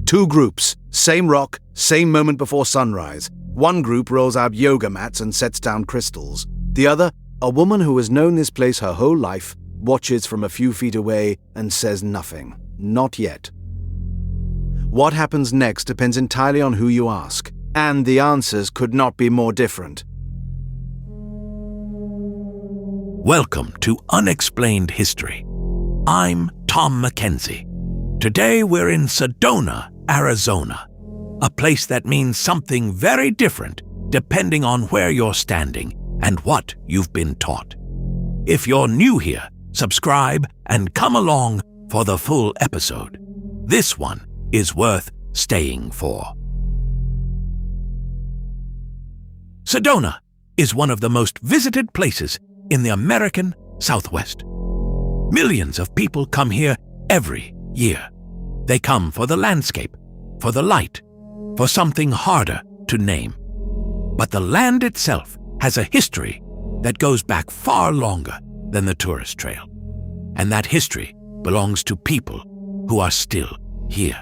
Two groups, same rock, same moment before sunrise. One group rolls out yoga mats and sets down crystals. The other, a woman who has known this place her whole life, watches from a few feet away and says nothing. Not yet. What happens next depends entirely on who you ask, and the answers could not be more different. Welcome to Unexplained History. I'm Tom McKenzie. Today we're in Sedona, Arizona, a place that means something very different depending on where you're standing and what you've been taught. If you're new here, subscribe and come along for the full episode. This one is worth staying for. Sedona is one of the most visited places in the American Southwest. Millions of people come here every year. They come for the landscape, for the light, for something harder to name. But the land itself has a history that goes back far longer than the tourist trail. And that history belongs to people who are still here.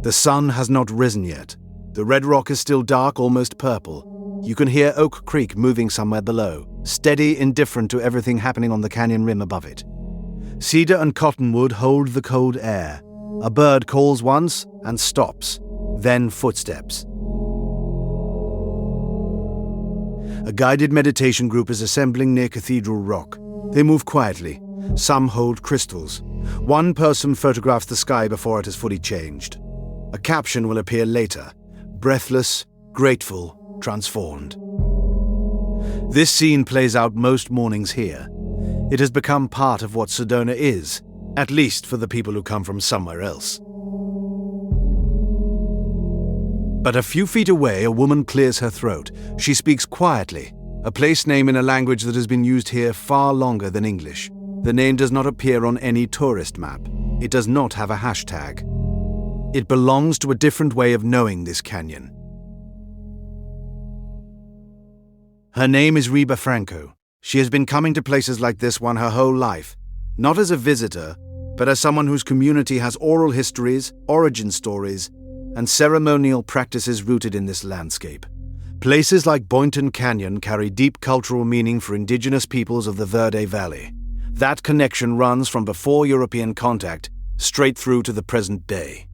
The sun has not risen yet. The red rock is still dark, almost purple. You can hear Oak Creek moving somewhere below, steady, indifferent to everything happening on the canyon rim above it. Cedar and cottonwood hold the cold air. A bird calls once and stops, then footsteps. A guided meditation group is assembling near Cathedral Rock. They move quietly. Some hold crystals. One person photographs the sky before it has fully changed. A caption will appear later. Breathless, grateful, transformed. This scene plays out most mornings here. It has become part of what Sedona is, at least for the people who come from somewhere else. But a few feet away, a woman clears her throat. She speaks quietly, a place name in a language that has been used here far longer than English. The name does not appear on any tourist map. It does not have a hashtag. It belongs to a different way of knowing this canyon. Her name is Reba Franco. She has been coming to places like this one her whole life, not as a visitor, but as someone whose community has oral histories, origin stories, and ceremonial practices rooted in this landscape. Places like Boynton Canyon carry deep cultural meaning for indigenous peoples of the Verde Valley. That connection runs from before European contact straight through to the present day.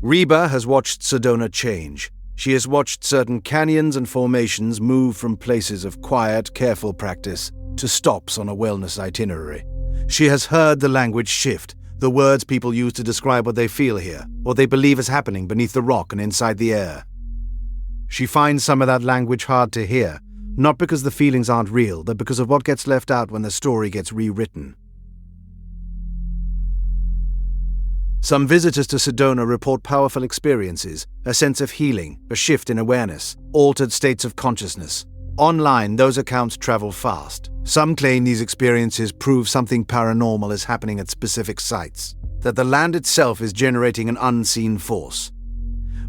Reba has watched Sedona change. She has watched certain canyons and formations move from places of quiet, careful practice to stops on a wellness itinerary. She has heard the language shift, the words people use to describe what they feel here, what they believe is happening beneath the rock and inside the air. She finds some of that language hard to hear, not because the feelings aren't real, but because of what gets left out when the story gets rewritten. Some visitors to Sedona report powerful experiences, a sense of healing, a shift in awareness, altered states of consciousness. Online, those accounts travel fast. Some claim these experiences prove something paranormal is happening at specific sites, that the land itself is generating an unseen force.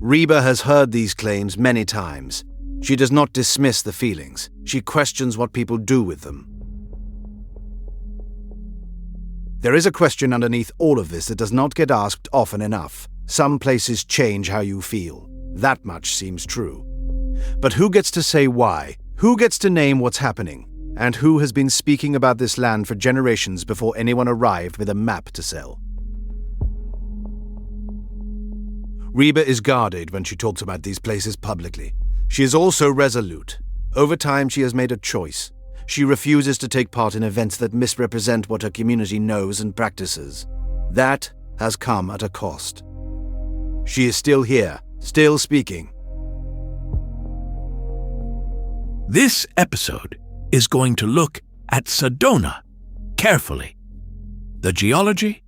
Reba has heard these claims many times. She does not dismiss the feelings. She questions what people do with them. There is a question underneath all of this that does not get asked often enough. Some places change how you feel. That much seems true. But who gets to say why? Who gets to name what's happening? And who has been speaking about this land for generations before anyone arrived with a map to sell? Reba is guarded when she talks about these places publicly. She is also resolute. Over time, she has made a choice. She refuses to take part in events that misrepresent what her community knows and practices. That has come at a cost. She is still here, still speaking. This episode is going to look at Sedona carefully. The geology,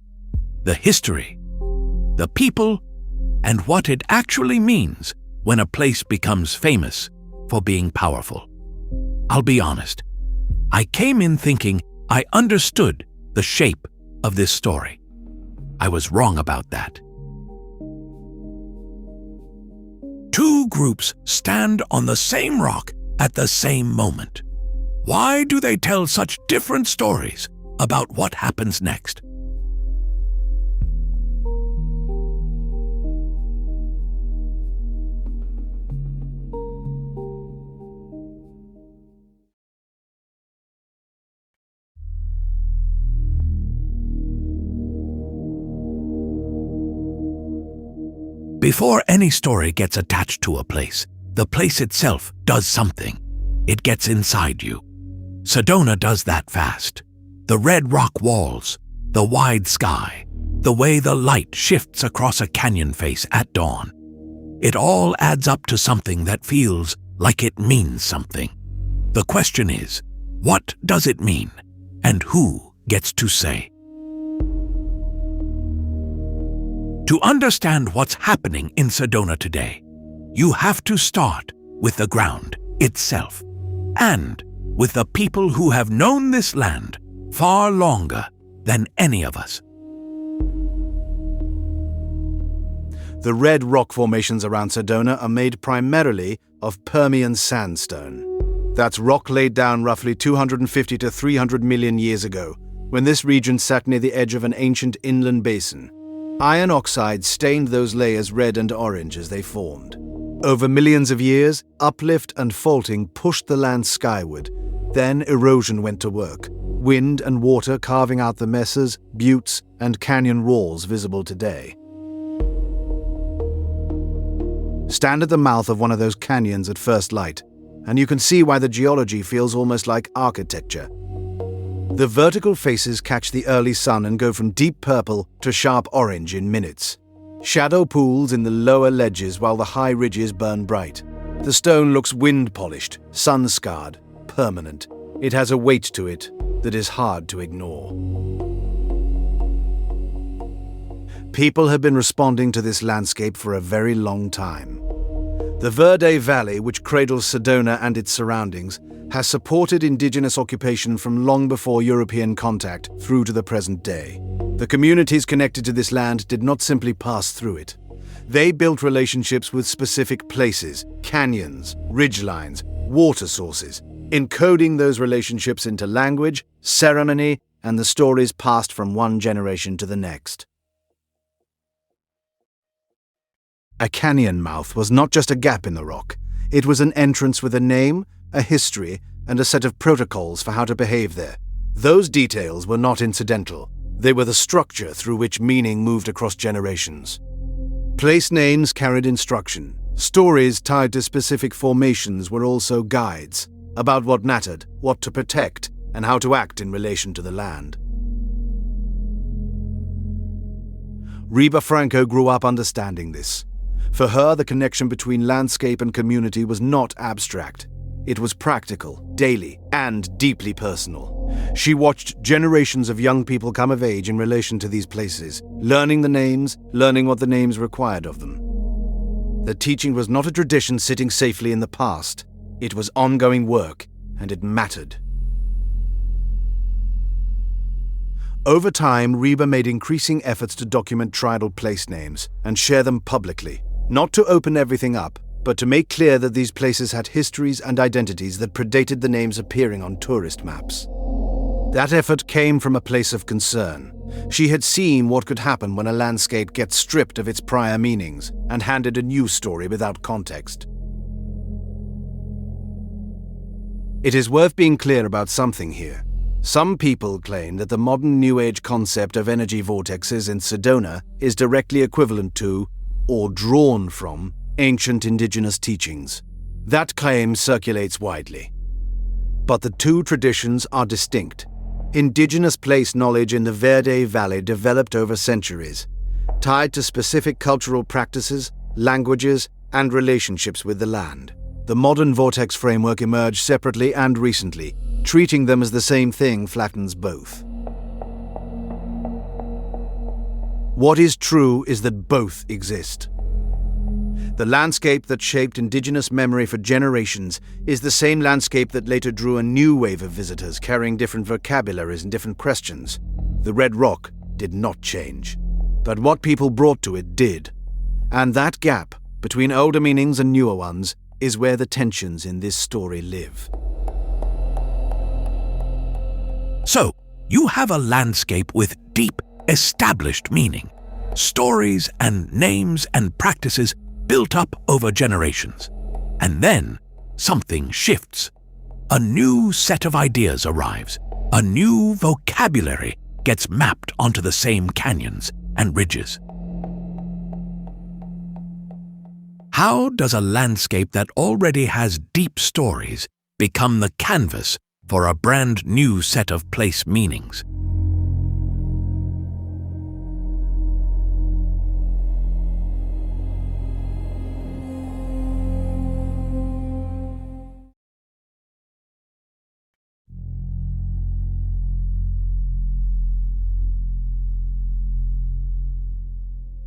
the history, the people, and what it actually means when a place becomes famous for being powerful. I'll be honest. I came in thinking I understood the shape of this story. I was wrong about that. Two groups stand on the same rock at the same moment. Why do they tell such different stories about what happens next. Before any story gets attached to a place, the place itself does something. It gets inside you. Sedona does that fast. The red rock walls, the wide sky, the way the light shifts across a canyon face at dawn. It all adds up to something that feels like it means something. The question is, what does it mean? And who gets to say? To understand what's happening in Sedona today, you have to start with the ground itself, and with the people who have known this land far longer than any of us. The red rock formations around Sedona are made primarily of Permian sandstone. That's rock laid down roughly 250 to 300 million years ago, when this region sat near the edge of an ancient inland basin. Iron oxide stained those layers red and orange as they formed. Over millions of years, uplift and faulting pushed the land skyward. Then erosion went to work, wind and water carving out the mesas, buttes, and canyon walls visible today. Stand at the mouth of one of those canyons at first light, and you can see why the geology feels almost like architecture. The vertical faces catch the early sun and go from deep purple to sharp orange in minutes. Shadow pools in the lower ledges while the high ridges burn bright. The stone looks wind-polished, sun-scarred, permanent. It has a weight to it that is hard to ignore. People have been responding to this landscape for a very long time. The Verde Valley, which cradles Sedona and its surroundings, has supported indigenous occupation from long before European contact through to the present day. The communities connected to this land did not simply pass through it. They built relationships with specific places, canyons, ridgelines, water sources, encoding those relationships into language, ceremony, and the stories passed from one generation to the next. A canyon mouth was not just a gap in the rock. It was an entrance with a name, a history, and a set of protocols for how to behave there. Those details were not incidental. They were the structure through which meaning moved across generations. Place names carried instruction. Stories tied to specific formations were also guides about what mattered, what to protect, and how to act in relation to the land. Reba Franco grew up understanding this. For her, the connection between landscape and community was not abstract. It was practical, daily, and deeply personal. She watched generations of young people come of age in relation to these places, learning the names, learning what the names required of them. The teaching was not a tradition sitting safely in the past. It was ongoing work, and it mattered. Over time, Reba made increasing efforts to document tribal place names and share them publicly, not to open everything up, but to make clear that these places had histories and identities that predated the names appearing on tourist maps. That effort came from a place of concern. She had seen what could happen when a landscape gets stripped of its prior meanings and handed a new story without context. It is worth being clear about something here. Some people claim that the modern New Age concept of energy vortexes in Sedona is directly equivalent to, or drawn from, ancient indigenous teachings. That claim circulates widely. But the two traditions are distinct. Indigenous place knowledge in the Verde Valley developed over centuries, tied to specific cultural practices, languages, and relationships with the land. The modern vortex framework emerged separately and recently. Treating them as the same thing flattens both. What is true is that both exist. The landscape that shaped indigenous memory for generations is the same landscape that later drew a new wave of visitors carrying different vocabularies and different questions. The red rock did not change, but what people brought to it did. And that gap between older meanings and newer ones is where the tensions in this story live. So, you have a landscape with deep, established meaning, stories and names and practices built up over generations. And then something shifts. A new set of ideas arrives. A new vocabulary gets mapped onto the same canyons and ridges. How does a landscape that already has deep stories become the canvas for a brand new set of place meanings?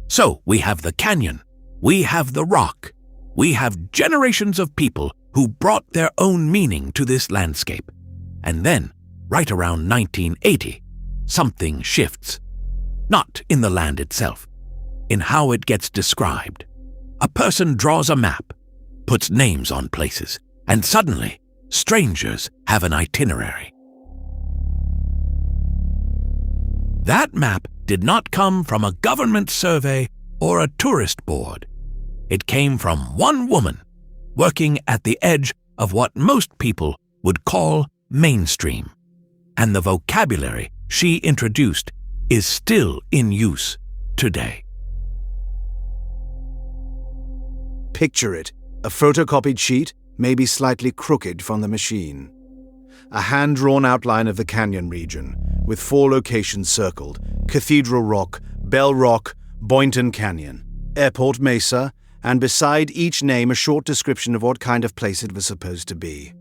So we have the canyon, we have the rock, we have generations of people who brought their own meaning to this landscape. And then, right around 1980, something shifts. Not in the land itself, in how it gets described. A person draws a map, puts names on places, and suddenly, strangers have an itinerary. That map did not come from a government survey or a tourist board. It came from one woman working at the edge of what most people would call mainstream. And the vocabulary she introduced is still in use today. Picture it, a photocopied sheet, maybe slightly crooked from the machine. A hand-drawn outline of the canyon region, with 4 locations circled: Cathedral Rock, Bell Rock, Boynton Canyon, Airport Mesa, and beside each name a short description of what kind of place it was supposed to be.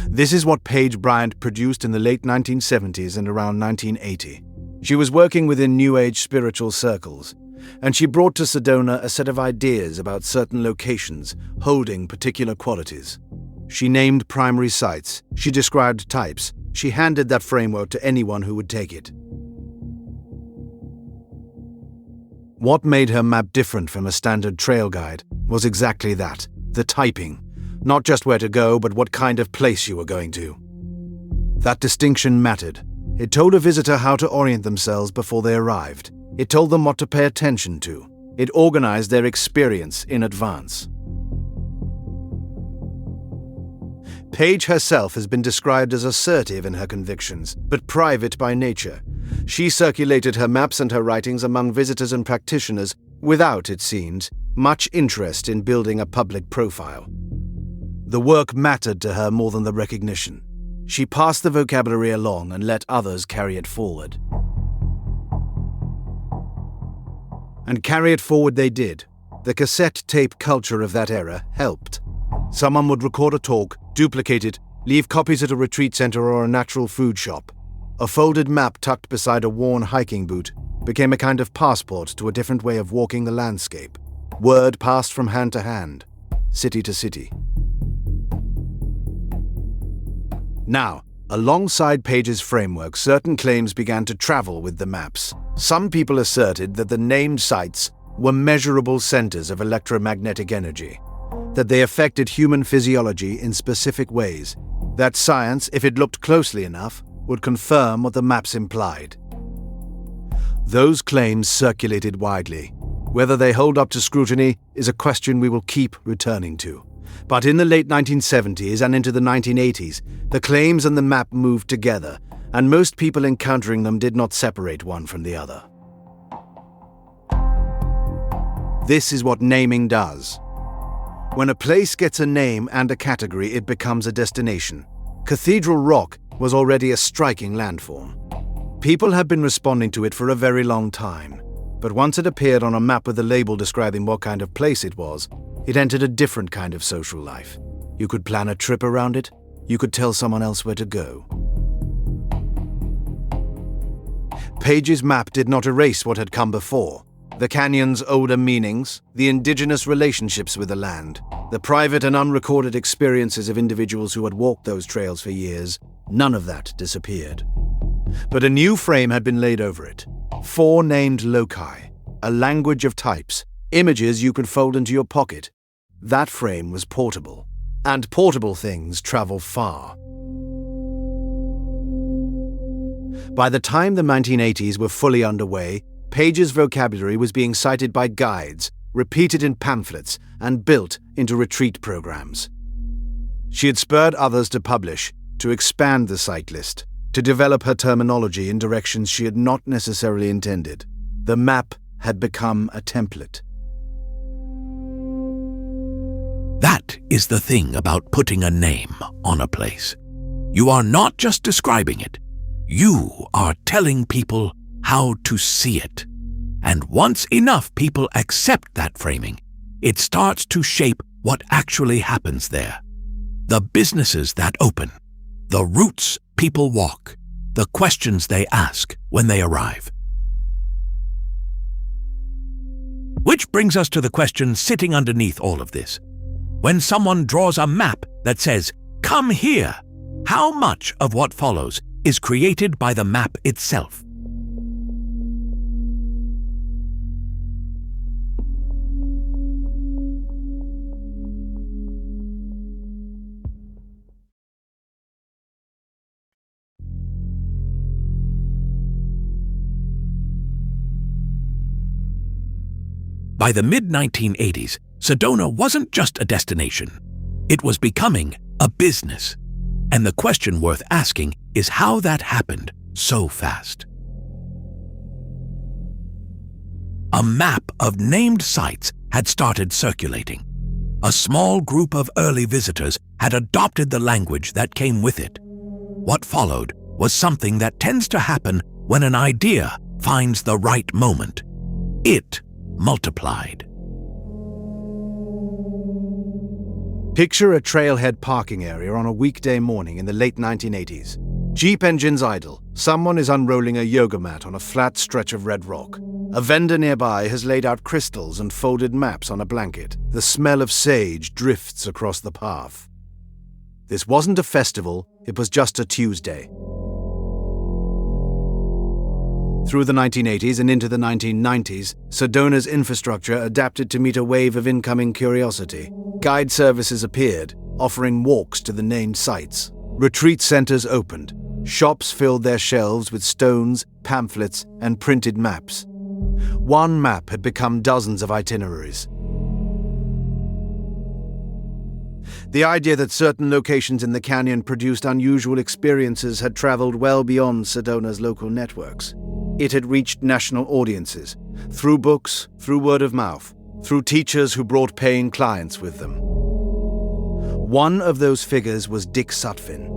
This is what Page Bryant produced in the late 1970s and around 1980. She was working within New Age spiritual circles, and she brought to Sedona a set of ideas about certain locations holding particular qualities. She named primary sites, she described types, she handed that framework to anyone who would take it. What made her map different from a standard trail guide was exactly that, the typing. Not just where to go, but what kind of place you were going to. That distinction mattered. It told a visitor how to orient themselves before they arrived. It told them what to pay attention to. It organized their experience in advance. Page herself has been described as assertive in her convictions, but private by nature. She circulated her maps and her writings among visitors and practitioners without, it seems, much interest in building a public profile. The work mattered to her more than the recognition. She passed the vocabulary along and let others carry it forward. And carry it forward they did. The cassette tape culture of that era helped. Someone would record a talk, duplicate it, leave copies at a retreat center or a natural food shop. A folded map tucked beside a worn hiking boot became a kind of passport to a different way of walking the landscape. Word passed from hand to hand, city to city. Now, alongside Page's framework, certain claims began to travel with the maps. Some people asserted that the named sites were measurable centers of electromagnetic energy, that they affected human physiology in specific ways, that science, if it looked closely enough, would confirm what the maps implied. Those claims circulated widely. Whether they hold up to scrutiny is a question we will keep returning to. But in the late 1970s and into the 1980s, the claims and the map moved together, and most people encountering them did not separate one from the other. This is what naming does. When a place gets a name and a category, it becomes a destination. Cathedral Rock was already a striking landform. People had been responding to it for a very long time, but once it appeared on a map with a label describing what kind of place it was, it entered a different kind of social life. You could plan a trip around it. You could tell someone else where to go. Page's map did not erase what had come before. The canyon's older meanings, the indigenous relationships with the land, the private and unrecorded experiences of individuals who had walked those trails for years, none of that disappeared. But a new frame had been laid over it. 4 named loci, a language of types, images you could fold into your pocket. That frame was portable, and portable things travel far. By the time the 1980s were fully underway, Page's vocabulary was being cited by guides, repeated in pamphlets, and built into retreat programs. She had spurred others to publish, to expand the site list, to develop her terminology in directions she had not necessarily intended. The map had become a template. That is the thing about putting a name on a place. You are not just describing it. You are telling people how to see it. And once enough people accept that framing, it starts to shape what actually happens there. The businesses that open, the routes people walk, the questions they ask when they arrive. Which brings us to the question sitting underneath all of this. When someone draws a map that says, "Come here," how much of what follows is created by the map itself? By the mid-1980s, Sedona wasn't just a destination. It was becoming a business. And the question worth asking is how that happened so fast. A map of named sites had started circulating. A small group of early visitors had adopted the language that came with it. What followed was something that tends to happen when an idea finds the right moment. It multiplied. Picture a trailhead parking area on a weekday morning in the late 1980s. Jeep engines idle. Someone is unrolling a yoga mat on a flat stretch of red rock. A vendor nearby has laid out crystals and folded maps on a blanket. The smell of sage drifts across the path. This wasn't a festival, it was just a Tuesday. Through the 1980s and into the 1990s, Sedona's infrastructure adapted to meet a wave of incoming curiosity. Guide services appeared, offering walks to the named sites. Retreat centers opened. Shops filled their shelves with stones, pamphlets, and printed maps. One map had become dozens of itineraries. The idea that certain locations in the canyon produced unusual experiences had traveled well beyond Sedona's local networks. It had reached national audiences, through books, through word of mouth, through teachers who brought paying clients with them. One of those figures was Dick Sutphin.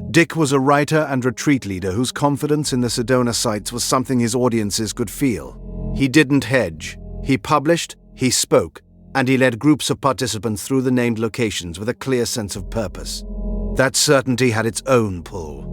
Dick was a writer and retreat leader whose confidence in the Sedona sites was something his audiences could feel. He didn't hedge. He published, he spoke, and he led groups of participants through the named locations with a clear sense of purpose. That certainty had its own pull.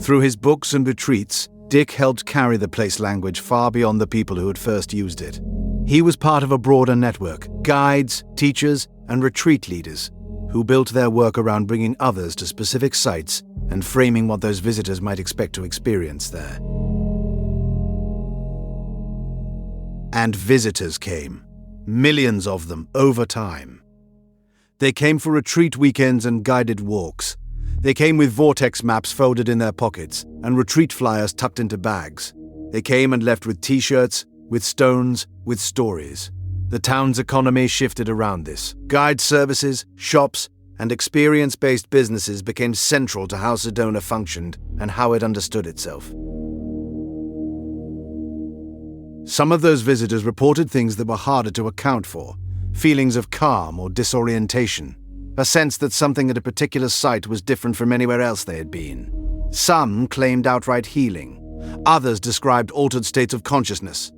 Through his books and retreats, Dick helped carry the place language far beyond the people who had first used it. He was part of a broader network, guides, teachers, and retreat leaders, who built their work around bringing others to specific sites and framing what those visitors might expect to experience there. And visitors came, millions of them over time. They came for retreat weekends and guided walks. They came with Vortex maps folded in their pockets and retreat flyers tucked into bags. They came and left with t-shirts, with stones, with stories. The town's economy shifted around this. Guide services, shops, and experience-based businesses became central to how Sedona functioned and how it understood itself. Some of those visitors reported things that were harder to account for, feelings of calm or disorientation, a sense that something at a particular site was different from anywhere else they had been. Some claimed outright healing. Others described altered states of consciousness.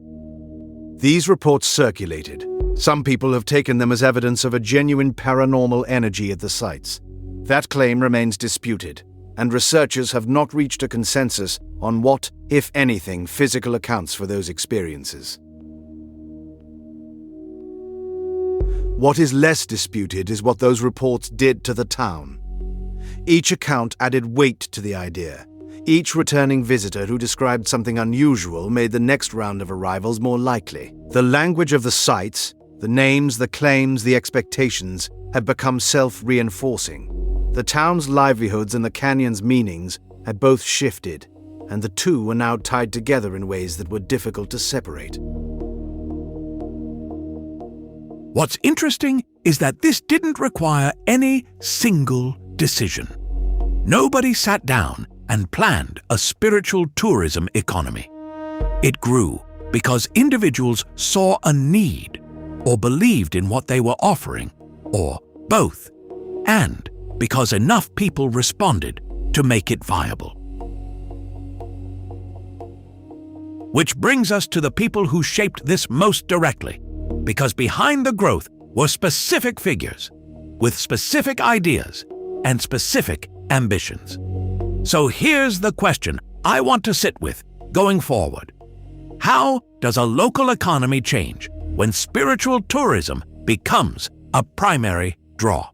These reports circulated. Some people have taken them as evidence of a genuine paranormal energy at the sites. That claim remains disputed, and researchers have not reached a consensus on what, if anything, physical accounts for those experiences. What is less disputed is what those reports did to the town. Each account added weight to the idea. Each returning visitor who described something unusual made the next round of arrivals more likely. The language of the sites, The names, the claims, the expectations had become self-reinforcing. The town's livelihoods and the canyon's meanings had both shifted, and the two were now tied together in ways that were difficult to separate. What's interesting is that this didn't require any single decision. Nobody sat down and planned a spiritual tourism economy. It grew because individuals saw a need or believed in what they were offering, or both, and because enough people responded to make it viable. Which brings us to the people who shaped this most directly, because behind the growth were specific figures with specific ideas and specific ambitions. So here's the question I want to sit with going forward. How does a local economy change when spiritual tourism becomes a primary draw?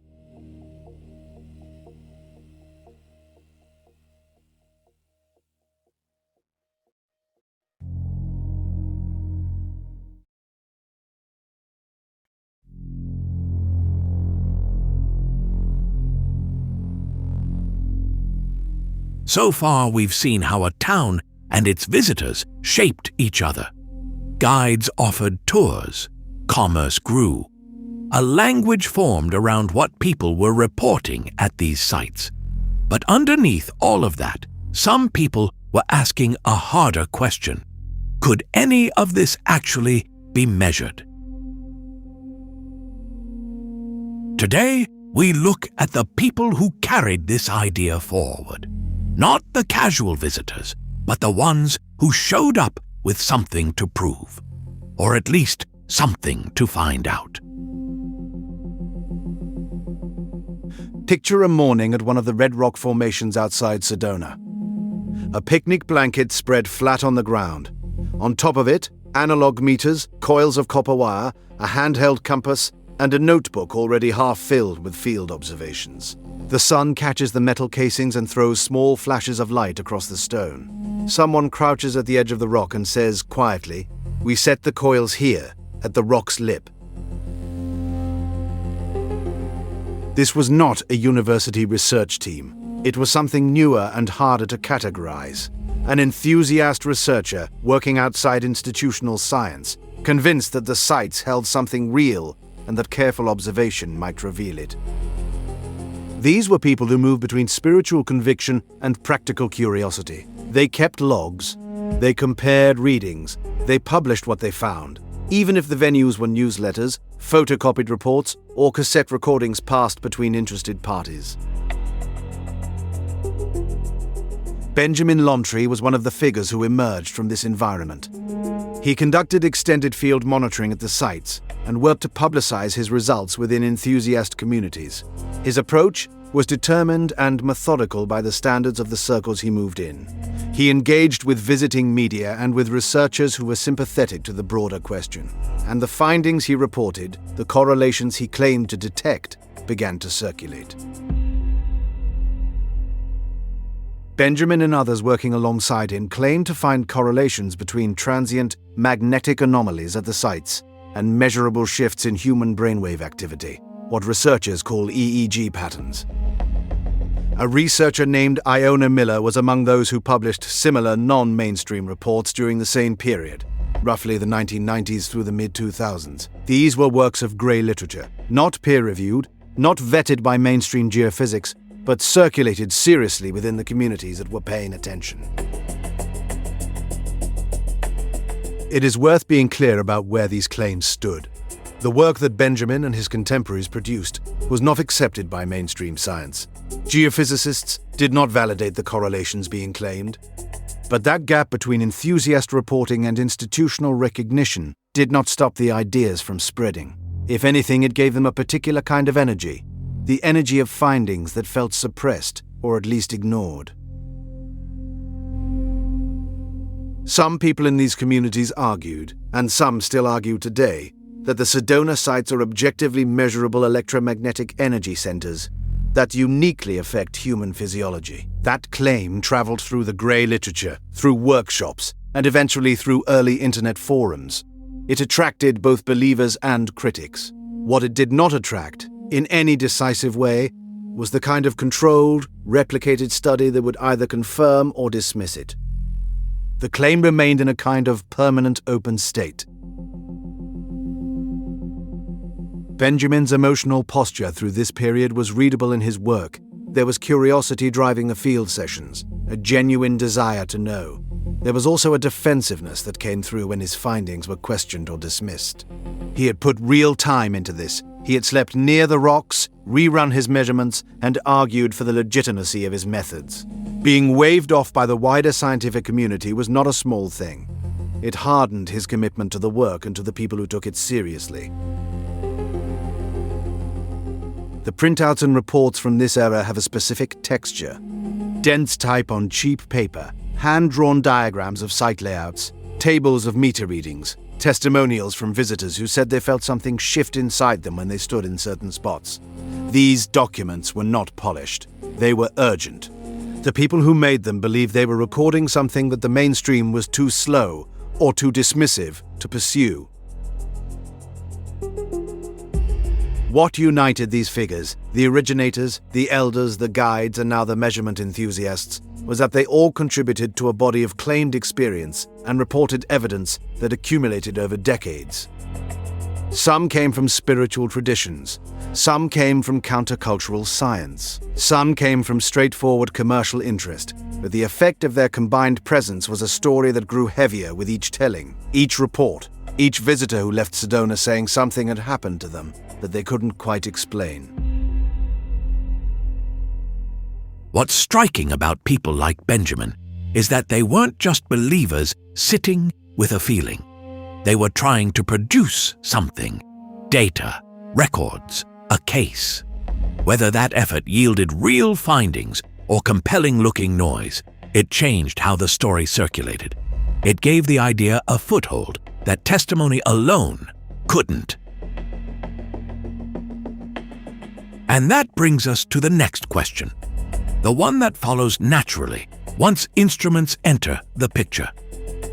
So far, we've seen how a town and its visitors shaped each other. Guides offered tours, commerce grew. A language formed around what people were reporting at these sites. But underneath all of that, some people were asking a harder question. Could any of this actually be measured? Today, we look at the people who carried this idea forward. Not the casual visitors, but the ones who showed up with something to prove, or at least something to find out. Picture a morning at one of the red rock formations outside Sedona. A picnic blanket spread flat on the ground. On top of it, analog meters, coils of copper wire, a handheld compass, and a notebook already half filled with field observations. The sun catches the metal casings and throws small flashes of light across the stone. Someone crouches at the edge of the rock and says quietly, "We set the coils here, at the rock's lip." This was not a university research team. It was something newer and harder to categorize. An enthusiast researcher working outside institutional science, convinced that the sites held something real and that careful observation might reveal it. These were people who moved between spiritual conviction and practical curiosity. They kept logs, they compared readings, they published what they found, even if the venues were newsletters, photocopied reports, or cassette recordings passed between interested parties. Benjamin Lonetree was one of the figures who emerged from this environment. He conducted extended field monitoring at the sites and worked to publicize his results within enthusiast communities. His approach was determined and methodical by the standards of the circles he moved in. He engaged with visiting media and with researchers who were sympathetic to the broader question. And the findings he reported, the correlations he claimed to detect, began to circulate. Benjamin and others working alongside him claimed to find correlations between transient magnetic anomalies at the sites and measurable shifts in human brainwave activity, what researchers call EEG patterns. A researcher named Iona Miller was among those who published similar non-mainstream reports during the same period, roughly the 1990s through the mid-2000s. These were works of grey literature, not peer-reviewed, not vetted by mainstream geophysics, but circulated seriously within the communities that were paying attention. It is worth being clear about where these claims stood. The work that Benjamin and his contemporaries produced was not accepted by mainstream science. Geophysicists did not validate the correlations being claimed. But that gap between enthusiast reporting and institutional recognition did not stop the ideas from spreading. If anything, it gave them a particular kind of energy, the energy of findings that felt suppressed or at least ignored. Some people in these communities argued, and some still argue today, that the Sedona sites are objectively measurable electromagnetic energy centers that uniquely affect human physiology. That claim traveled through the grey literature, through workshops, and eventually through early internet forums. It attracted both believers and critics. What it did not attract, in any decisive way, was the kind of controlled, replicated study that would either confirm or dismiss it. The claim remained in a kind of permanent open state. Benjamin's emotional posture through this period was readable in his work. There was curiosity driving the field sessions, a genuine desire to know. There was also a defensiveness that came through when his findings were questioned or dismissed. He had put real time into this. He had slept near the rocks, rerun his measurements, and argued for the legitimacy of his methods. Being waved off by the wider scientific community was not a small thing. It hardened his commitment to the work and to the people who took it seriously. The printouts and reports from this era have a specific texture. Dense type on cheap paper, hand-drawn diagrams of site layouts, tables of meter readings, testimonials from visitors who said they felt something shift inside them when they stood in certain spots. These documents were not polished. They were urgent. The people who made them believed they were recording something that the mainstream was too slow or too dismissive to pursue. What united these figures, the originators, the elders, the guides, and now the measurement enthusiasts, was that they all contributed to a body of claimed experience and reported evidence that accumulated over decades. Some came from spiritual traditions. Some came from countercultural science. Some came from straightforward commercial interest. But the effect of their combined presence was a story that grew heavier with each telling, each report, each visitor who left Sedona saying something had happened to them that they couldn't quite explain. What's striking about people like Benjamin is that they weren't just believers sitting with a feeling. They were trying to produce something, data, records, a case. Whether that effort yielded real findings or compelling-looking noise, it changed how the story circulated. It gave the idea a foothold that testimony alone couldn't. And that brings us to the next question, the one that follows naturally once instruments enter the picture.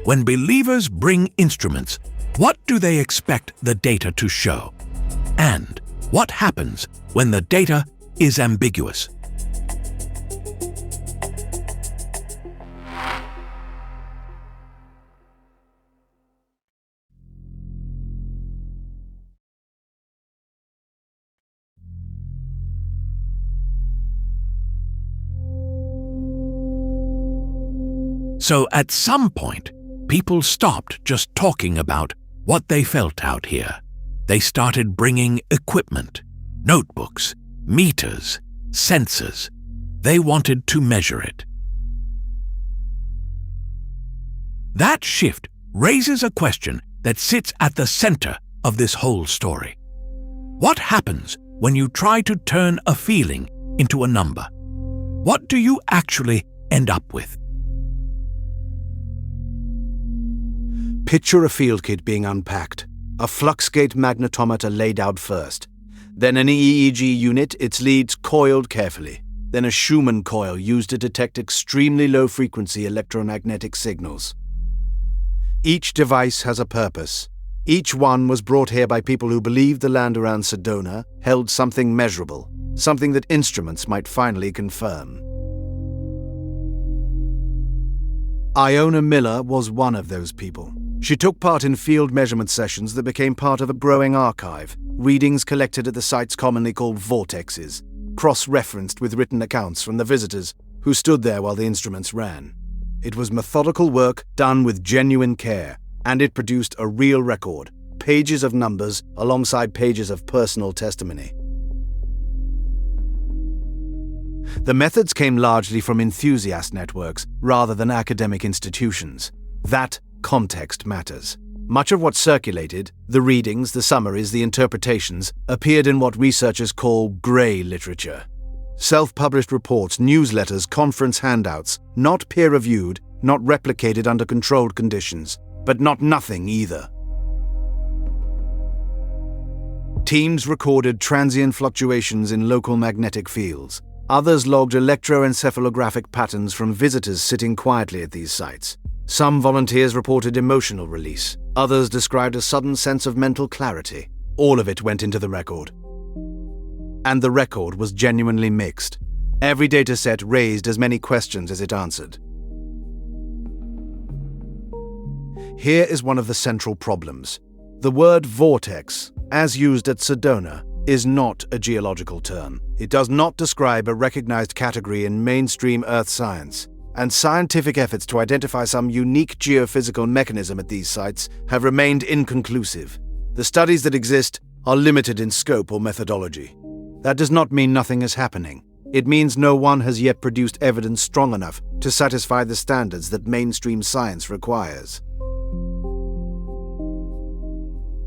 When believers bring instruments, what do they expect the data to show? And what happens when the data is ambiguous? So at some point, people stopped just talking about what they felt out here. They started bringing equipment, notebooks, meters, sensors. They wanted to measure it. That shift raises a question that sits at the center of this whole story. What happens when you try to turn a feeling into a number? What do you actually end up with? Picture a field kit being unpacked, a fluxgate magnetometer laid out first, then an EEG unit, its leads coiled carefully, then a Schumann coil used to detect extremely low-frequency electromagnetic signals. Each device has a purpose. Each one was brought here by people who believed the land around Sedona held something measurable, something that instruments might finally confirm. Iona Miller was one of those people. She took part in field measurement sessions that became part of a growing archive, readings collected at the sites commonly called vortexes, cross-referenced with written accounts from the visitors who stood there while the instruments ran. It was methodical work done with genuine care, and it produced a real record, pages of numbers alongside pages of personal testimony. The methods came largely from enthusiast networks rather than academic institutions. That context matters. Much of what circulated, the readings, the summaries, the interpretations, appeared in what researchers call grey literature. Self-published reports, newsletters, conference handouts, not peer-reviewed, not replicated under controlled conditions, but not nothing either. Teams recorded transient fluctuations in local magnetic fields. Others logged electroencephalographic patterns from visitors sitting quietly at these sites. Some volunteers reported emotional release. Others described a sudden sense of mental clarity. All of it went into the record. And the record was genuinely mixed. Every data set raised as many questions as it answered. Here is one of the central problems. The word vortex, as used at Sedona, is not a geological term. It does not describe a recognized category in mainstream Earth science, and scientific efforts to identify some unique geophysical mechanism at these sites have remained inconclusive. The studies that exist are limited in scope or methodology. That does not mean nothing is happening. It means no one has yet produced evidence strong enough to satisfy the standards that mainstream science requires.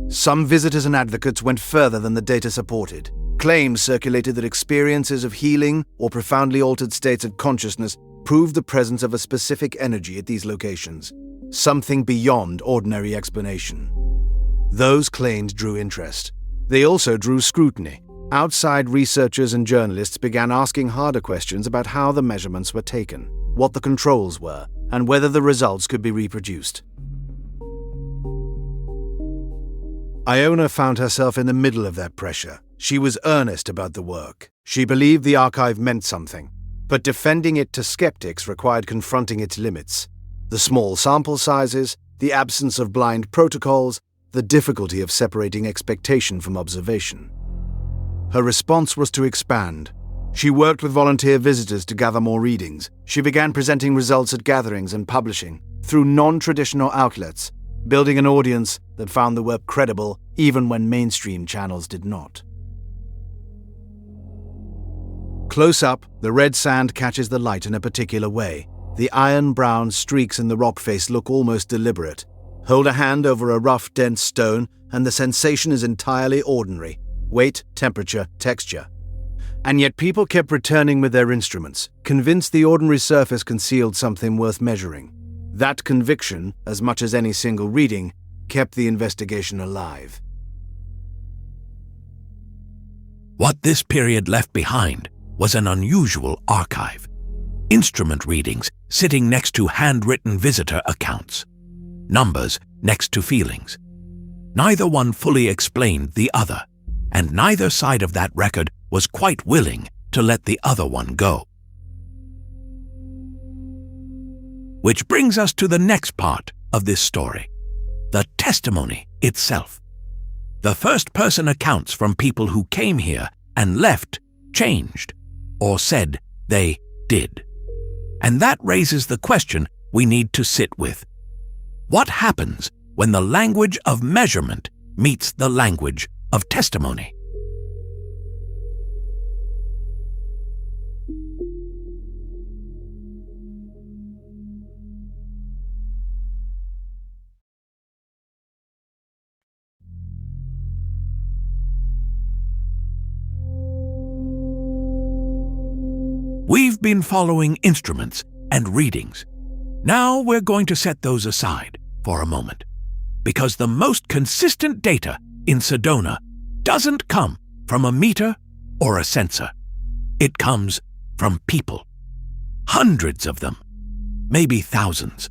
Some visitors and advocates went further than the data supported. Claims circulated that experiences of healing or profoundly altered states of consciousness proved the presence of a specific energy at these locations, something beyond ordinary explanation. Those claims drew interest. They also drew scrutiny. Outside researchers and journalists began asking harder questions about how the measurements were taken, what the controls were, and whether the results could be reproduced. Iona found herself in the middle of that pressure. She was earnest about the work. She believed the archive meant something, but defending it to skeptics required confronting its limits. The small sample sizes, the absence of blind protocols, the difficulty of separating expectation from observation. Her response was to expand. She worked with volunteer visitors to gather more readings. She began presenting results at gatherings and publishing through non-traditional outlets, building an audience that found the work credible even when mainstream channels did not. Close up, the red sand catches the light in a particular way. The iron-brown streaks in the rock face look almost deliberate. Hold a hand over a rough, dense stone, and the sensation is entirely ordinary. Weight, temperature, texture. And yet people kept returning with their instruments, convinced the ordinary surface concealed something worth measuring. That conviction, as much as any single reading, kept the investigation alive. What this period left behind was an unusual archive. Instrument readings sitting next to handwritten visitor accounts. Numbers next to feelings. Neither one fully explained the other, and neither side of that record was quite willing to let the other one go. Which brings us to the next part of this story, the testimony itself. The first-person accounts from people who came here and left changed, or said they did. And that raises the question we need to sit with. What happens when the language of measurement meets the language of testimony? We've been following instruments and readings. Now we're going to set those aside for a moment, because the most consistent data in Sedona doesn't come from a meter or a sensor. It comes from people. Hundreds of them, maybe thousands.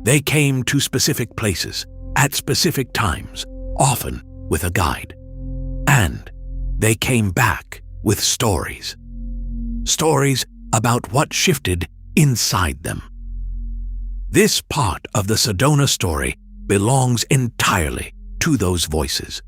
They came to specific places at specific times, often with a guide. And they came back with stories. Stories about what shifted inside them. This part of the Sedona story belongs entirely to those voices.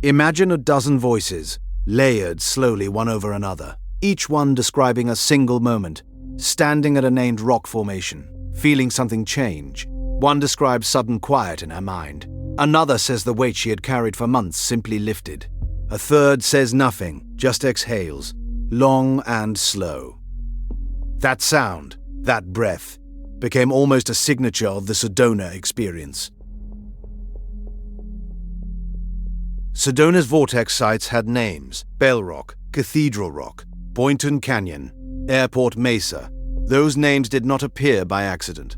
Imagine a dozen voices, layered slowly one over another, each one describing a single moment, standing at a named rock formation, feeling something change. One describes sudden quiet in her mind. Another says the weight she had carried for months simply lifted. A third says nothing, just exhales, long and slow. That sound, that breath, became almost a signature of the Sedona experience. Sedona's vortex sites had names: Bell Rock, Cathedral Rock, Boynton Canyon, Airport Mesa. Those names did not appear by accident.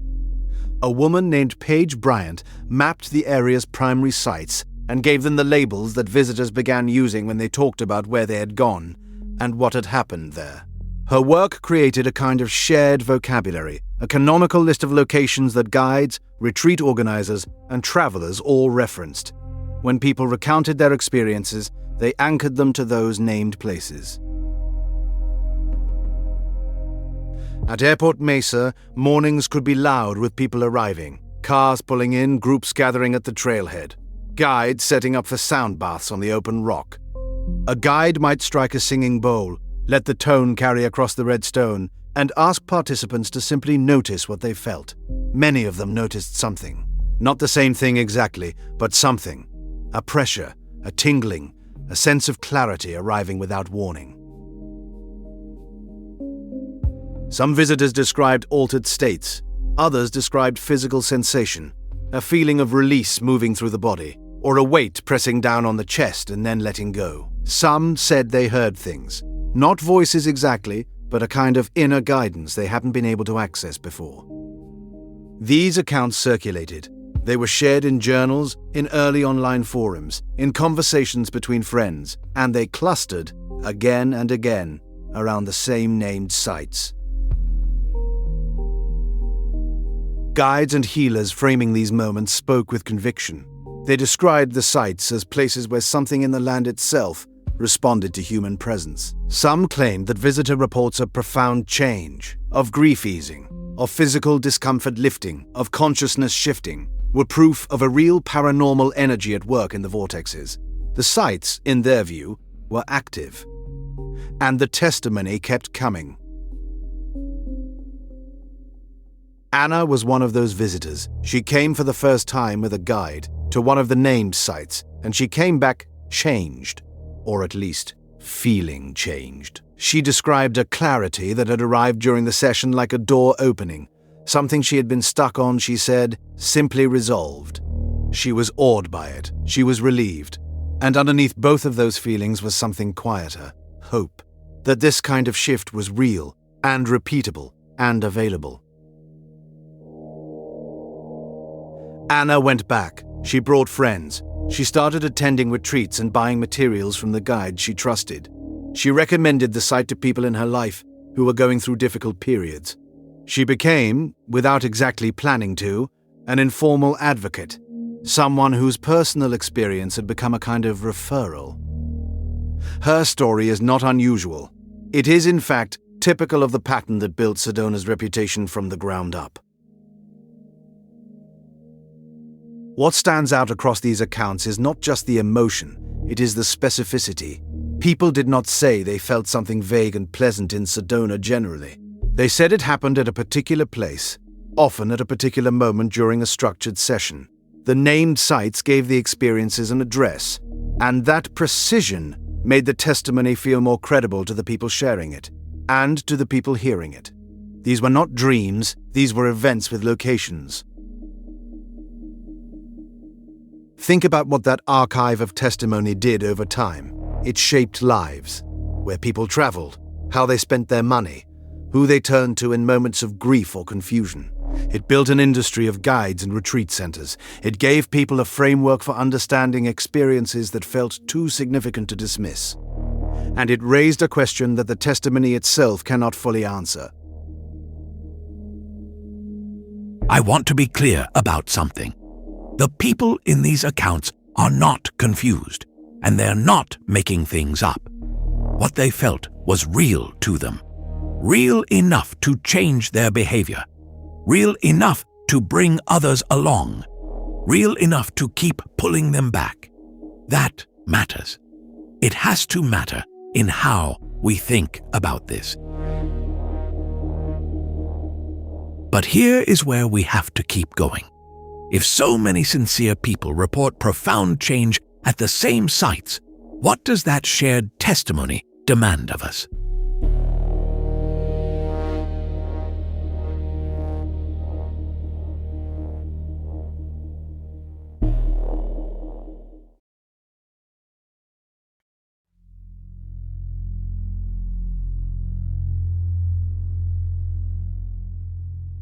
A woman named Page Bryant mapped the area's primary sites and gave them the labels that visitors began using when they talked about where they had gone: and what had happened there. Her work created a kind of shared vocabulary, a canonical list of locations that guides, retreat organizers, and travelers all referenced. When people recounted their experiences, they anchored them to those named places. At Airport Mesa, mornings could be loud with people arriving, cars pulling in, groups gathering at the trailhead, guides setting up for sound baths on the open rock. A guide might strike a singing bowl, let the tone carry across the red stone, and ask participants to simply notice what they felt. Many of them noticed something. Not the same thing exactly, but something. A pressure, a tingling, a sense of clarity arriving without warning. Some visitors described altered states. Others described physical sensation, a feeling of release moving through the body, or a weight pressing down on the chest and then letting go. Some said they heard things. Not voices exactly, but a kind of inner guidance they hadn't been able to access before. These accounts circulated. They were shared in journals, in early online forums, in conversations between friends, and they clustered, again and again, around the same named sites. Guides and healers framing these moments spoke with conviction. They described the sites as places where something in the land itself responded to human presence. Some claimed that visitor reports of profound change, of grief easing, of physical discomfort lifting, of consciousness shifting, were proof of a real paranormal energy at work in the vortexes. The sites, in their view, were active. And the testimony kept coming. Anna was one of those visitors. She came for the first time with a guide to one of the named sites, and she came back changed. Or at least, feeling changed. She described a clarity that had arrived during the session like a door opening. Something she had been stuck on, she said, simply resolved. She was awed by it. She was relieved. And underneath both of those feelings was something quieter, hope. That this kind of shift was real, and repeatable, and available. Anna went back. She brought friends. She started attending retreats and buying materials from the guides she trusted. She recommended the site to people in her life who were going through difficult periods. She became, without exactly planning to, an informal advocate, someone whose personal experience had become a kind of referral. Her story is not unusual. It is, in fact, typical of the pattern that built Sedona's reputation from the ground up. What stands out across these accounts is not just the emotion, it is the specificity. People did not say they felt something vague and pleasant in Sedona generally. They said it happened at a particular place, often at a particular moment during a structured session. The named sites gave the experiences an address, and that precision made the testimony feel more credible to the people sharing it, and to the people hearing it. These were not dreams, these were events with locations. Think about what that archive of testimony did over time. It shaped lives, where people traveled, how they spent their money, who they turned to in moments of grief or confusion. It built an industry of guides and retreat centers. It gave people a framework for understanding experiences that felt too significant to dismiss. And it raised a question that the testimony itself cannot fully answer. I want to be clear about something. The people in these accounts are not confused, and they're not making things up. What they felt was real to them, real enough to change their behavior, real enough to bring others along, real enough to keep pulling them back. That matters. It has to matter in how we think about this. But here is where we have to keep going. If so many sincere people report profound change at the same sites, what does that shared testimony demand of us?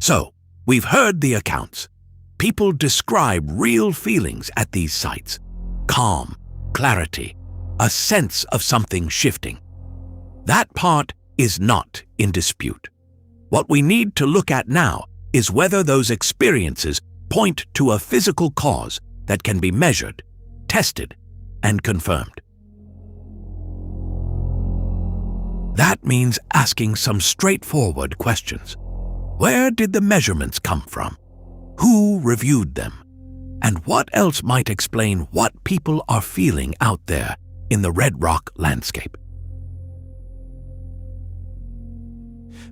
So, we've heard the accounts. People describe real feelings at these sites. Calm, clarity, a sense of something shifting. That part is not in dispute. What we need to look at now is whether those experiences point to a physical cause that can be measured, tested, and confirmed. That means asking some straightforward questions. Where did the measurements come from? Who reviewed them? And what else might explain what people are feeling out there in the red rock landscape?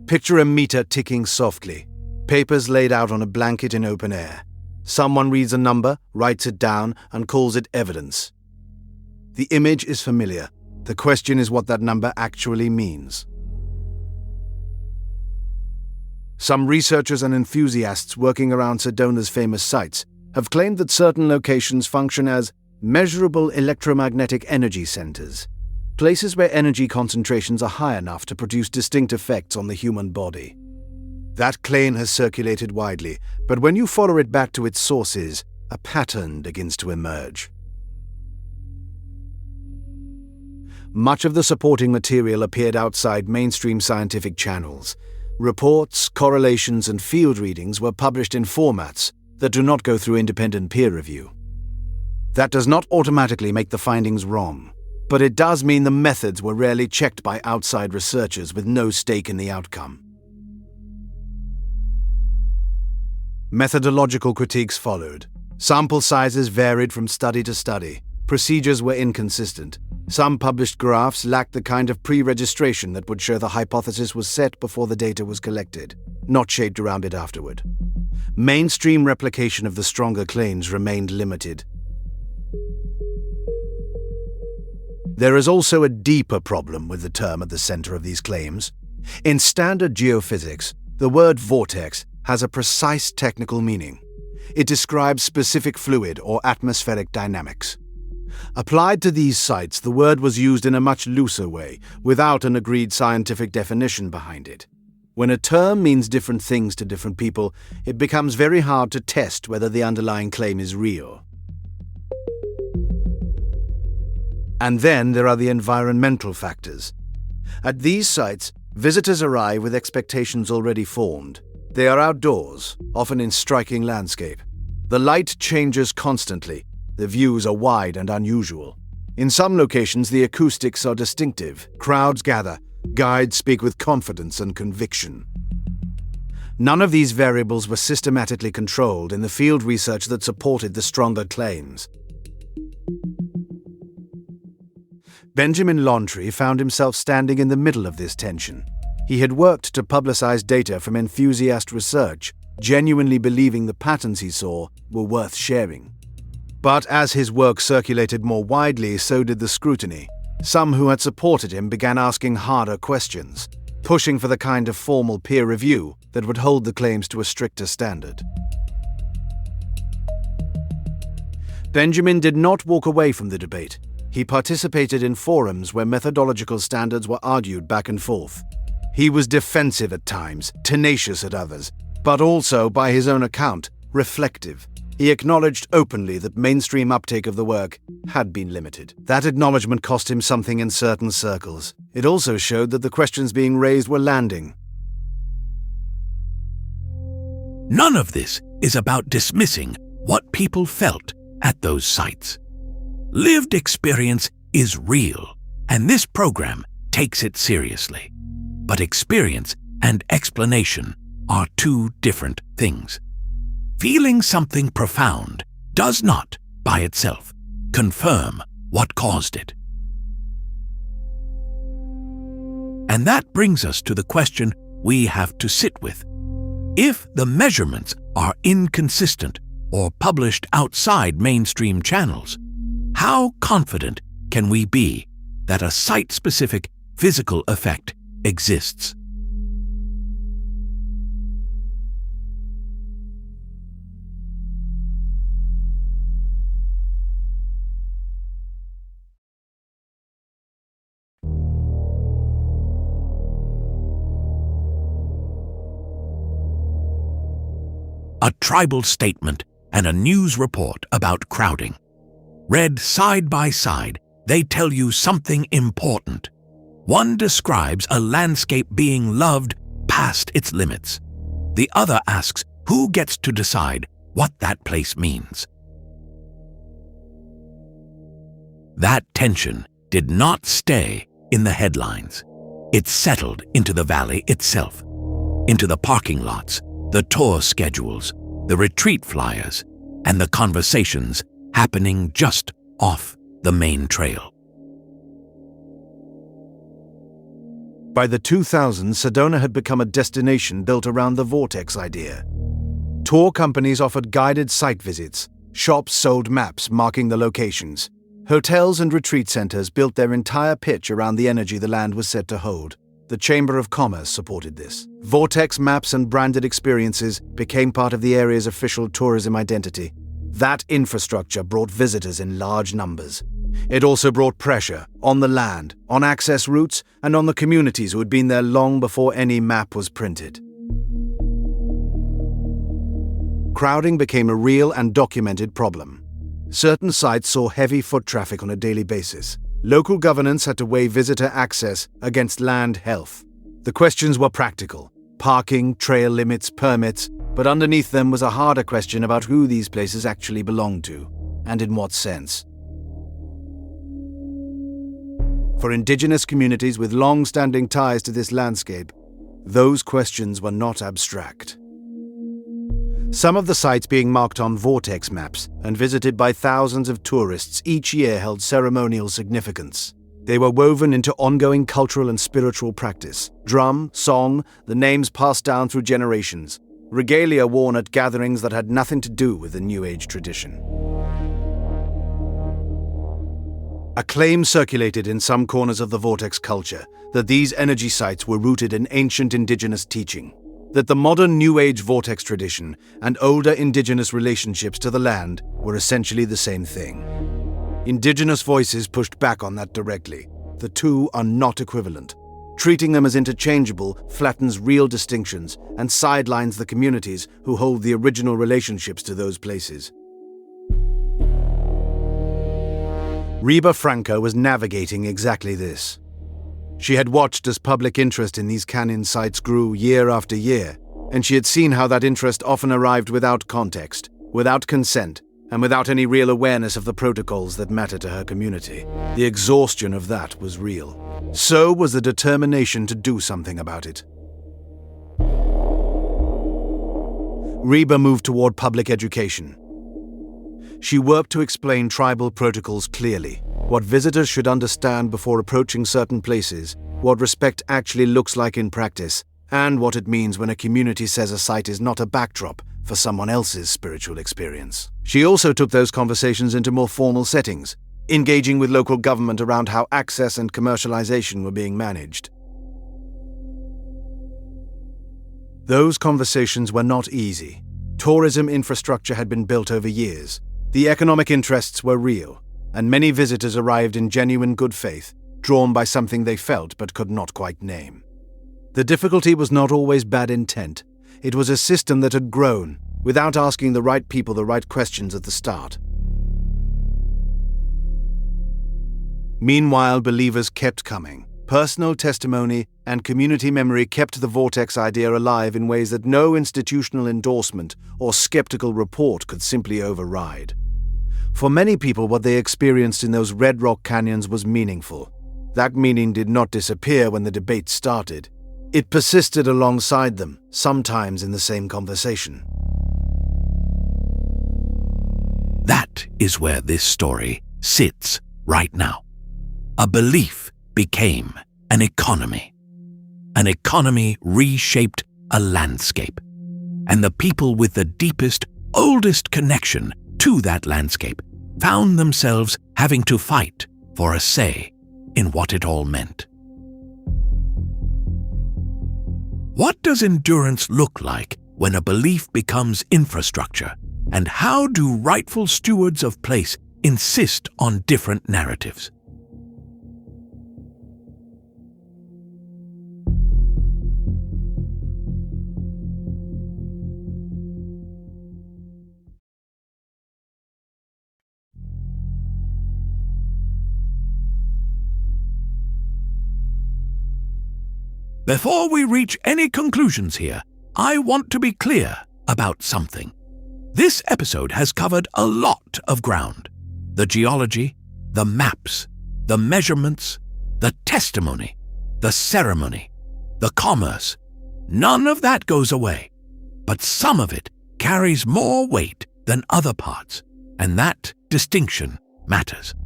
Picture a meter ticking softly, papers laid out on a blanket in open air. Someone reads a number, writes it down, and calls it evidence. The image is familiar. The question is what that number actually means. Some researchers and enthusiasts working around Sedona's famous sites have claimed that certain locations function as measurable electromagnetic energy centers, places where energy concentrations are high enough to produce distinct effects on the human body. That claim has circulated widely, but when you follow it back to its sources, a pattern begins to emerge. Much of the supporting material appeared outside mainstream scientific channels. Reports, correlations, and field readings were published in formats that do not go through independent peer review. That does not automatically make the findings wrong, but it does mean the methods were rarely checked by outside researchers with no stake in the outcome. Methodological critiques followed. Sample sizes varied from study to study. Procedures were inconsistent. Some published graphs lacked the kind of pre-registration that would show the hypothesis was set before the data was collected, not shaped around it afterward. Mainstream replication of the stronger claims remained limited. There is also a deeper problem with the term at the center of these claims. In standard geophysics, the word vortex has a precise technical meaning. It describes specific fluid or atmospheric dynamics. Applied to these sites, the word was used in a much looser way, without an agreed scientific definition behind it. When a term means different things to different people, it becomes very hard to test whether the underlying claim is real. And then there are the environmental factors. At these sites, visitors arrive with expectations already formed. They are outdoors, often in striking landscape. The light changes constantly. The views are wide and unusual. In some locations, the acoustics are distinctive. Crowds gather. Guides speak with confidence and conviction. None of these variables were systematically controlled in the field research that supported the stronger claims. Benjamin Lonetree found himself standing in the middle of this tension. He had worked to publicize data from enthusiast research, genuinely believing the patterns he saw were worth sharing. But as his work circulated more widely, so did the scrutiny. Some who had supported him began asking harder questions, pushing for the kind of formal peer review that would hold the claims to a stricter standard. Benjamin did not walk away from the debate. He participated in forums where methodological standards were argued back and forth. He was defensive at times, tenacious at others, but also, by his own account, reflective. He acknowledged openly that mainstream uptake of the work had been limited. That acknowledgement cost him something in certain circles. It also showed that the questions being raised were landing. None of this is about dismissing what people felt at those sites. Lived experience is real, and this program takes it seriously. But experience and explanation are two different things. Feeling something profound does not, by itself, confirm what caused it. And that brings us to the question we have to sit with. If the measurements are inconsistent or published outside mainstream channels, how confident can we be that a site-specific physical effect exists? A tribal statement and a news report about crowding. Read side by side, they tell you something important. One describes a landscape being loved past its limits. The other asks who gets to decide what that place means. That tension did not stay in the headlines. It settled into the valley itself, into the parking lots, the tour schedules, the retreat flyers, and the conversations happening just off the main trail. By the 2000s, Sedona had become a destination built around the Vortex idea. Tour companies offered guided site visits, shops sold maps marking the locations. Hotels and retreat centers built their entire pitch around the energy the land was said to hold. The Chamber of Commerce supported this. Vortex maps and branded experiences became part of the area's official tourism identity. That infrastructure brought visitors in large numbers. It also brought pressure on the land, on access routes, and on the communities who had been there long before any map was printed. Crowding became a real and documented problem. Certain sites saw heavy foot traffic on a daily basis. Local governance had to weigh visitor access against land health. The questions were practical: parking, trail limits, permits, but underneath them was a harder question about who these places actually belonged to, and in what sense. For Indigenous communities with long-standing ties to this landscape, those questions were not abstract. Some of the sites being marked on Vortex maps and visited by thousands of tourists each year held ceremonial significance. They were woven into ongoing cultural and spiritual practice. Drum, song, the names passed down through generations. Regalia worn at gatherings that had nothing to do with the New Age tradition. A claim circulated in some corners of the Vortex culture that these energy sites were rooted in ancient Indigenous teaching, that the modern New Age Vortex tradition and older Indigenous relationships to the land were essentially the same thing. Indigenous voices pushed back on that directly. The two are not equivalent. Treating them as interchangeable flattens real distinctions and sidelines the communities who hold the original relationships to those places. Reba Franco was navigating exactly this. She had watched as public interest in these canyon sites grew year after year, and she had seen how that interest often arrived without context, without consent, and without any real awareness of the protocols that mattered to her community. The exhaustion of that was real. So was the determination to do something about it. Reba moved toward public education. She worked to explain tribal protocols clearly, what visitors should understand before approaching certain places, what respect actually looks like in practice, and what it means when a community says a site is not a backdrop for someone else's spiritual experience. She also took those conversations into more formal settings, engaging with local government around how access and commercialization were being managed. Those conversations were not easy. Tourism infrastructure had been built over years. The economic interests were real, and many visitors arrived in genuine good faith, drawn by something they felt but could not quite name. The difficulty was not always bad intent. It was a system that had grown, without asking the right people the right questions at the start. Meanwhile, believers kept coming. Personal testimony and community memory kept the Vortex idea alive in ways that no institutional endorsement or skeptical report could simply override. For many people, what they experienced in those red rock canyons was meaningful. That meaning did not disappear when the debate started. It persisted alongside them, sometimes in the same conversation. That is where this story sits right now. A belief became an economy. An economy reshaped a landscape. And the people with the deepest, oldest connection to that landscape found themselves having to fight for a say in what it all meant. What does endurance look like when a belief becomes infrastructure? And how do rightful stewards of place insist on different narratives? Before we reach any conclusions here, I want to be clear about something. This episode has covered a lot of ground. The geology, the maps, the measurements, the testimony, the ceremony, the commerce. None of that goes away, but some of it carries more weight than other parts, and that distinction matters.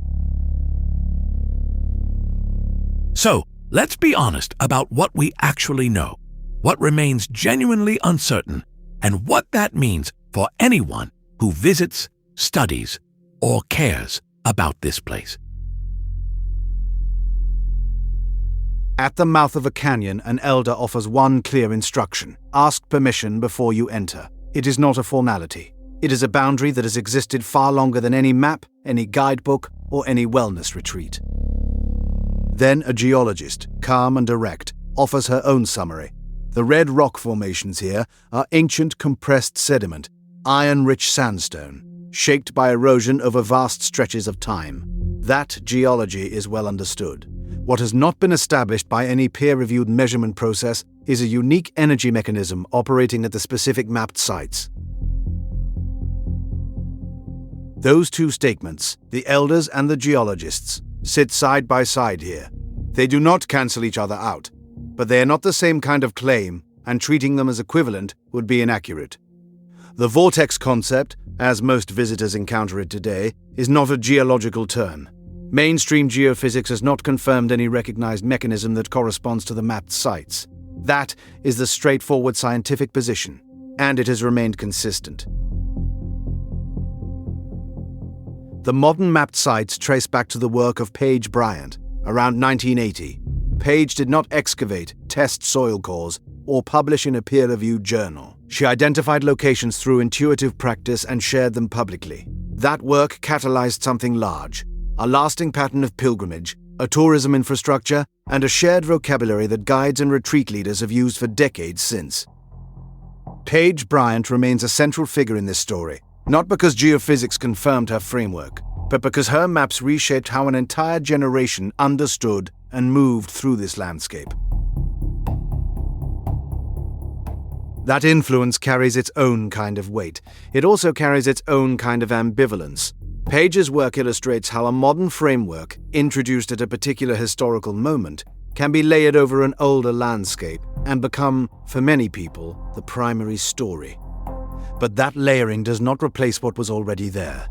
So, let's be honest about what we actually know, what remains genuinely uncertain, and what that means for anyone who visits, studies, or cares about this place. At the mouth of a canyon, an elder offers one clear instruction: ask permission before you enter. It is not a formality. It is a boundary that has existed far longer than any map, any guidebook, or any wellness retreat. Then a geologist, calm and direct, offers her own summary. The red rock formations here are ancient compressed sediment, iron-rich sandstone, shaped by erosion over vast stretches of time. That geology is well understood. What has not been established by any peer-reviewed measurement process is a unique energy mechanism operating at the specific mapped sites. Those two statements, the elders and the geologists, sit side by side here. They do not cancel each other out, but they are not the same kind of claim, and treating them as equivalent would be inaccurate. The vortex concept, as most visitors encounter it today, is not a geological term. Mainstream geophysics has not confirmed any recognized mechanism that corresponds to the mapped sites. That is the straightforward scientific position, and it has remained consistent. The modern mapped sites trace back to the work of Page Bryant, around 1980. Page did not excavate, test soil cores, or publish in a peer-reviewed journal. She identified locations through intuitive practice and shared them publicly. That work catalyzed something large: a lasting pattern of pilgrimage, a tourism infrastructure, and a shared vocabulary that guides and retreat leaders have used for decades since. Page Bryant remains a central figure in this story, not because geophysics confirmed her framework, but because her maps reshaped how an entire generation understood and moved through this landscape. That influence carries its own kind of weight. It also carries its own kind of ambivalence. Page's work illustrates how a modern framework, introduced at a particular historical moment, can be layered over an older landscape and become, for many people, the primary story. But that layering does not replace what was already there.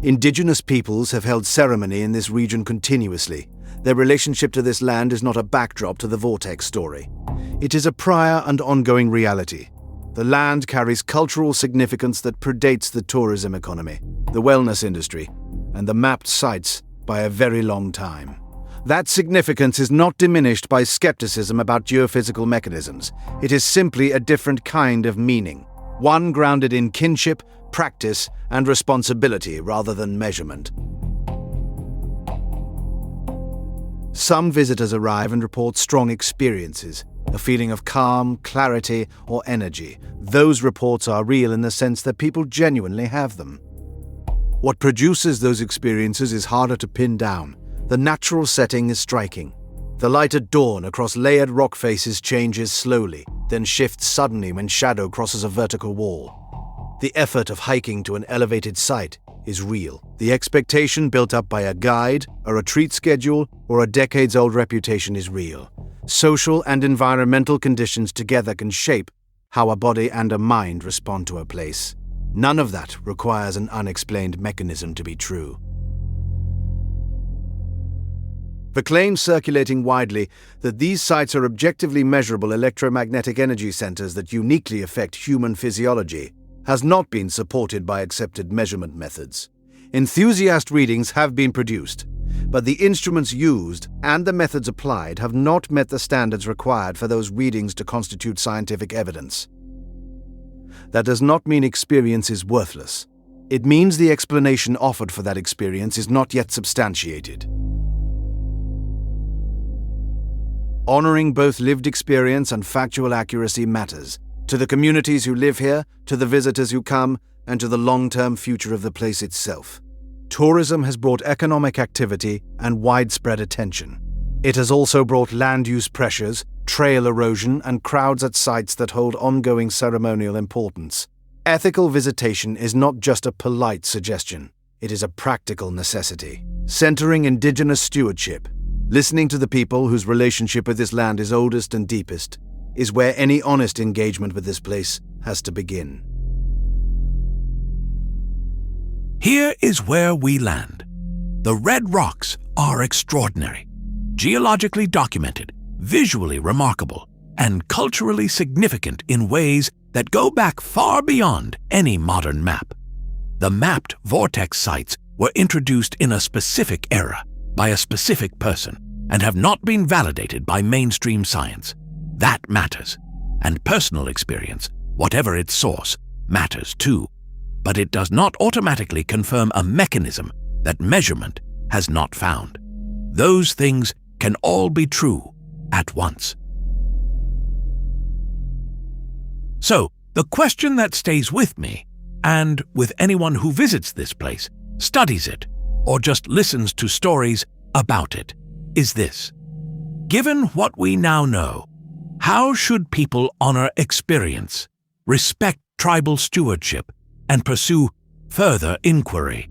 Indigenous peoples have held ceremony in this region continuously. Their relationship to this land is not a backdrop to the Vortex story. It is a prior and ongoing reality. The land carries cultural significance that predates the tourism economy, the wellness industry, and the mapped sites by a very long time. That significance is not diminished by skepticism about geophysical mechanisms. It is simply a different kind of meaning, one grounded in kinship, practice, and responsibility rather than measurement. Some visitors arrive and report strong experiences, a feeling of calm, clarity, or energy. Those reports are real in the sense that people genuinely have them. What produces those experiences is harder to pin down. The natural setting is striking. The light at dawn across layered rock faces changes slowly, then shifts suddenly when shadow crosses a vertical wall. The effort of hiking to an elevated site is real. The expectation built up by a guide, a retreat schedule, or a decades-old reputation is real. Social and environmental conditions together can shape how a body and a mind respond to a place. None of that requires an unexplained mechanism to be true. The claim circulating widely that these sites are objectively measurable electromagnetic energy centers that uniquely affect human physiology has not been supported by accepted measurement methods. Enthusiast readings have been produced, but the instruments used and the methods applied have not met the standards required for those readings to constitute scientific evidence. That does not mean experience is worthless. It means the explanation offered for that experience is not yet substantiated. Honoring both lived experience and factual accuracy matters, to the communities who live here, to the visitors who come, and to the long-term future of the place itself. Tourism has brought economic activity and widespread attention. It has also brought land use pressures, trail erosion, and crowds at sites that hold ongoing ceremonial importance. Ethical visitation is not just a polite suggestion, it is a practical necessity. Centering Indigenous stewardship, listening to the people whose relationship with this land is oldest and deepest, is where any honest engagement with this place has to begin. Here is where we land. The red rocks are extraordinary, geologically documented, visually remarkable, and culturally significant in ways that go back far beyond any modern map. The mapped vortex sites were introduced in a specific era by a specific person and have not been validated by mainstream science. That matters, and personal experience, whatever its source, matters too. But it does not automatically confirm a mechanism that measurement has not found. Those things can all be true at once. So, the question that stays with me, and with anyone who visits this place, studies it, or just listens to stories about it, is this. Given what we now know, how should people honor experience, respect tribal stewardship, and pursue further inquiry?